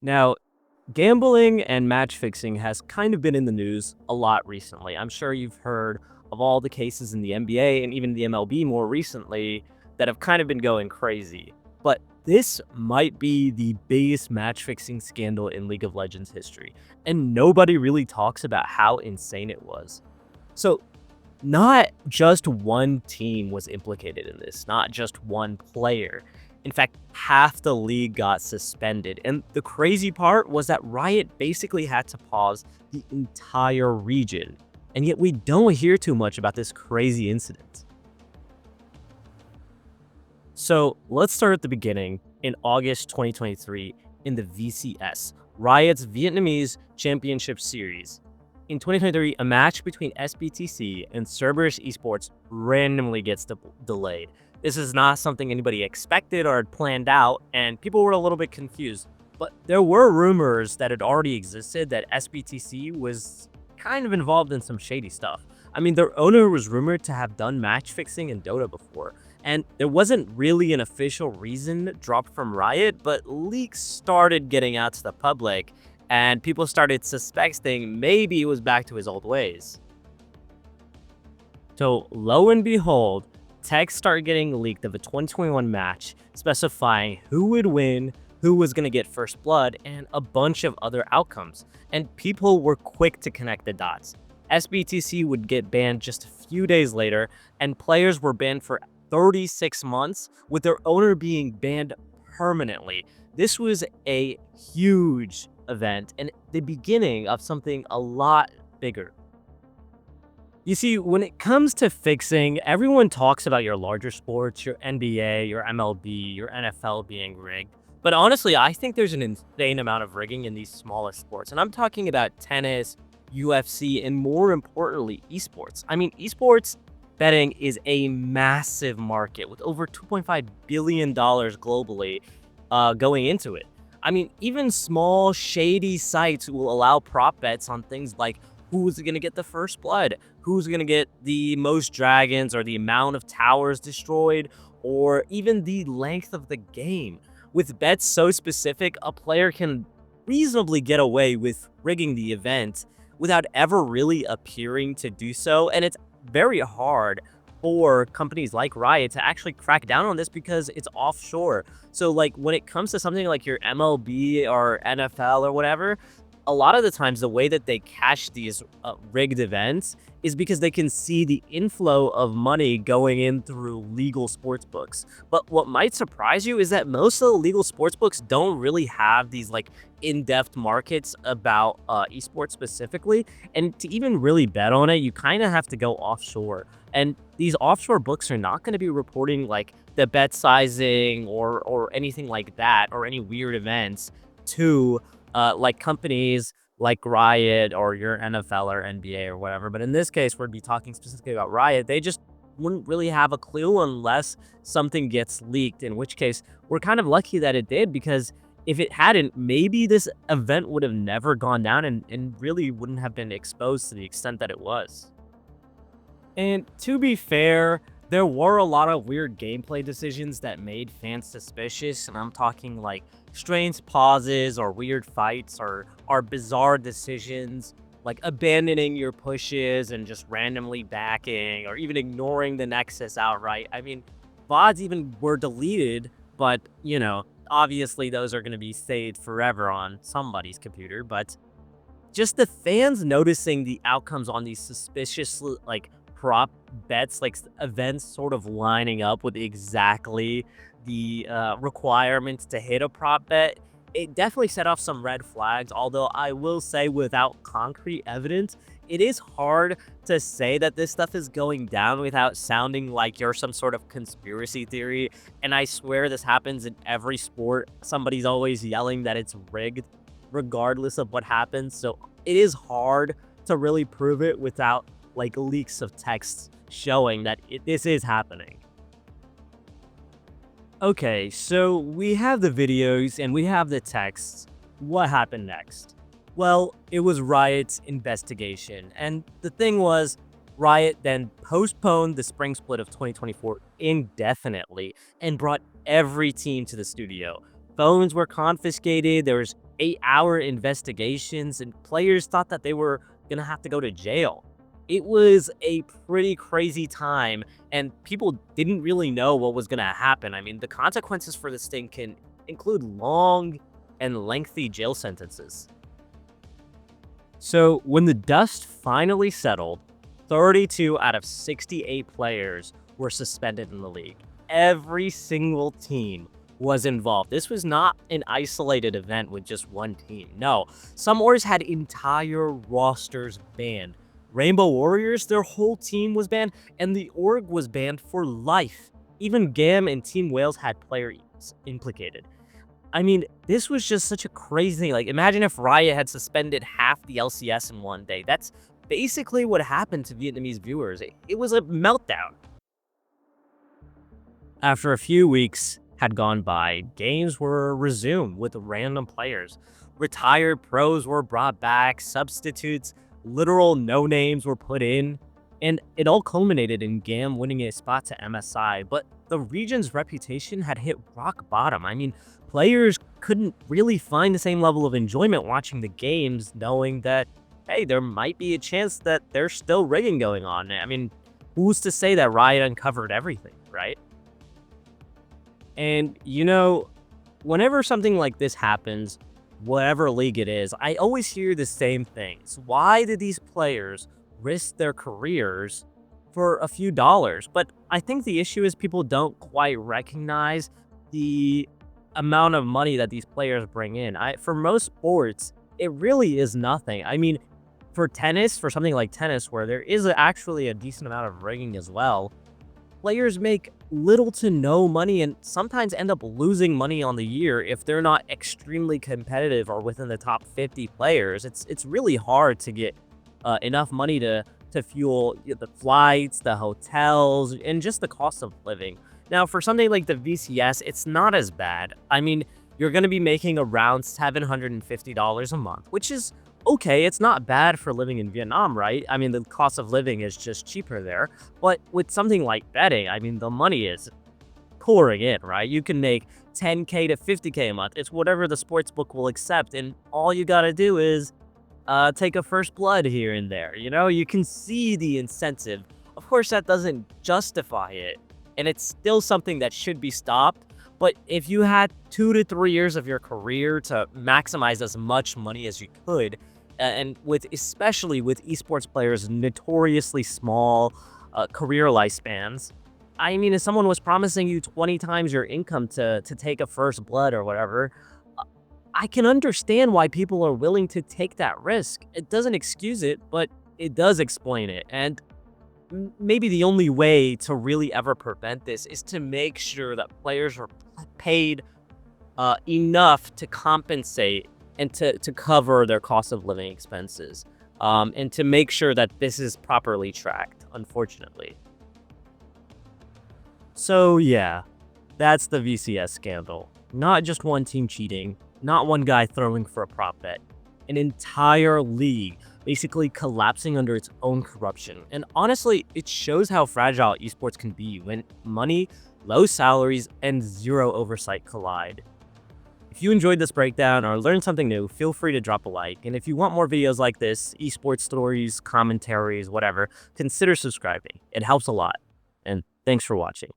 Now, gambling and match fixing has kind of been in the news a lot recently. I'm sure you've heard of all the cases in the NBA and even the MLB more recently that have kind of been going crazy. But this might be the biggest match fixing scandal in League of Legends history, and nobody really talks about how insane it was. So, not just one team was implicated in this, not just one player. In fact, half the league got suspended. And the crazy part was that Riot basically had to pause the entire region. And yet we don't hear too much about this crazy incident. So let's start at the beginning. In August 2023, in the VCS, Riot's Vietnamese Championship Series. In 2023, a match between SBTC and Cerberus Esports randomly gets delayed. This is not something anybody expected or had planned out, and people were a little bit confused. But there were rumors that had already existed that SBTC was kind of involved in some shady stuff. I mean, their owner was rumored to have done match fixing in Dota before, and there wasn't really an official reason dropped from Riot, but leaks started getting out to the public, and people started suspecting maybe it was back to his old ways. So lo and behold, texts started getting leaked of a 2021 match specifying who would win, who was going to get first blood, and a bunch of other outcomes. And people were quick to connect the dots. SBTC would get banned just a few days later, and players were banned for 36 months, with their owner being banned permanently. This was a huge event and the beginning of something a lot bigger. You see, when it comes to fixing, everyone talks about your larger sports, your NBA, your MLB, your NFL being rigged. But honestly, I think there's an insane amount of rigging in these smallest sports. And I'm talking about tennis, UFC, and more importantly, esports. I mean, esports betting is a massive market with over $2.5 billion globally going into it. I mean, even small, shady sites will allow prop bets on things like who's going to get the first blood, who's going to get the most dragons, or the amount of towers destroyed, or even the length of the game. With bets so specific, a player can reasonably get away with rigging the event without ever really appearing to do so, and it's very hard for companies like Riot to actually crack down on this because it's offshore. So like when it comes to something like your MLB or NFL or whatever, a lot of the times the way that they cash these rigged events is because they can see the inflow of money going in through legal sports books. But what might surprise you is that most of the legal sports books don't really have these like in-depth markets about esports specifically. And to even really bet on it, you kind of have to go offshore. And these offshore books are not going to be reporting like the bet sizing or anything like that, or any weird events to like companies like Riot or your NFL or NBA or whatever. But in this case, we'd be talking specifically about Riot. They just wouldn't really have a clue unless something gets leaked, in which case we're kind of lucky that it did, because if it hadn't, maybe this event would have never gone down and really wouldn't have been exposed to the extent that it was. And to be fair, there were a lot of weird gameplay decisions that made fans suspicious, and I'm talking like strange pauses or weird fights or bizarre decisions like abandoning your pushes and just randomly backing, or even ignoring the Nexus outright. I mean, VODs even were deleted, but you know, obviously those are going to be saved forever on somebody's computer. But just the fans noticing the outcomes on these suspicious like prop bets, like events sort of lining up with exactly the requirements to hit a prop bet, it definitely set off some red flags. Although I will say, without concrete evidence, it is hard to say that this stuff is going down without sounding like you're some sort of conspiracy theory. And I swear this happens in every sport. Somebody's always yelling that it's rigged regardless of what happens. So it is hard to really prove it without like leaks of texts showing that this is happening. Okay, so we have the videos and we have the texts. What happened next? Well, it was Riot's investigation. And the thing was, Riot then postponed the spring split of 2024 indefinitely and brought every team to the studio. Phones were confiscated, there was 8-hour investigations, and players thought that they were gonna have to go to jail. It was a pretty crazy time, and people didn't really know what was gonna happen. I mean, the consequences for this thing can include long and lengthy jail sentences. So, when the dust finally settled, 32 out of 68 players were suspended in the league. Every single team was involved. This was not an isolated event with just one team. No, some orgs had entire rosters banned. Rainbow Warriors, their whole team was banned, and the org was banned for life. Even GAM and Team Wales had players implicated. I mean, this was just such a crazy, like, imagine if Riot had suspended half the LCS in one day. That's basically what happened to Vietnamese viewers. It was a meltdown. After a few weeks had gone by, games were resumed with random players. Retired pros were brought back, substitutes, literal no-names were put in, and it all culminated in GAM winning a spot to MSI, but the region's reputation had hit rock bottom. I mean, players couldn't really find the same level of enjoyment watching the games, knowing that, hey, there might be a chance that there's still rigging going on. I mean, who's to say that Riot uncovered everything, right? And, you know, whenever something like this happens, whatever league it is, I always hear the same things. Why did these players risk their careers for a few dollars? But I think the issue is people don't quite recognize the amount of money that these players bring in. For most sports, it really is nothing. I mean, for tennis, for something like tennis, where there is actually a decent amount of rigging as well, players make little to no money and sometimes end up losing money on the year if they're not extremely competitive or within the top 50 players. It's really hard to get enough money to fuel the flights, the hotels, and just the cost of living. Now, for something like the VCS, it's not as bad. I mean, you're going to be making around $750 a month, which is okay. It's not bad for living in Vietnam, right? I mean, the cost of living is just cheaper there. But with something like betting, I mean, the money is pouring in, right? You can make 10K to 50K a month. It's whatever the sports book will accept. And all you got to do is take a first blood here and there. You know, you can see the incentive. Of course, that doesn't justify it, and it's still something that should be stopped. But if you had 2 to 3 years of your career to maximize as much money as you could, and especially with esports players' notoriously small career lifespans, I mean, if someone was promising you 20 times your income to take a first blood or whatever, I can understand why people are willing to take that risk. It doesn't excuse it, but it does explain it. And maybe the only way to really ever prevent this is to make sure that players are paid enough to compensate and to cover their cost of living expenses, and to make sure that this is properly tracked, unfortunately. So yeah, that's the VCS scandal. Not just one team cheating, not one guy throwing for a prop bet, an entire league basically collapsing under its own corruption. And honestly, it shows how fragile esports can be when money, low salaries, and zero oversight collide. If you enjoyed this breakdown or learned something new, feel free to drop a like. And if you want more videos like this, esports stories, commentaries, whatever, consider subscribing. It helps a lot. And thanks for watching.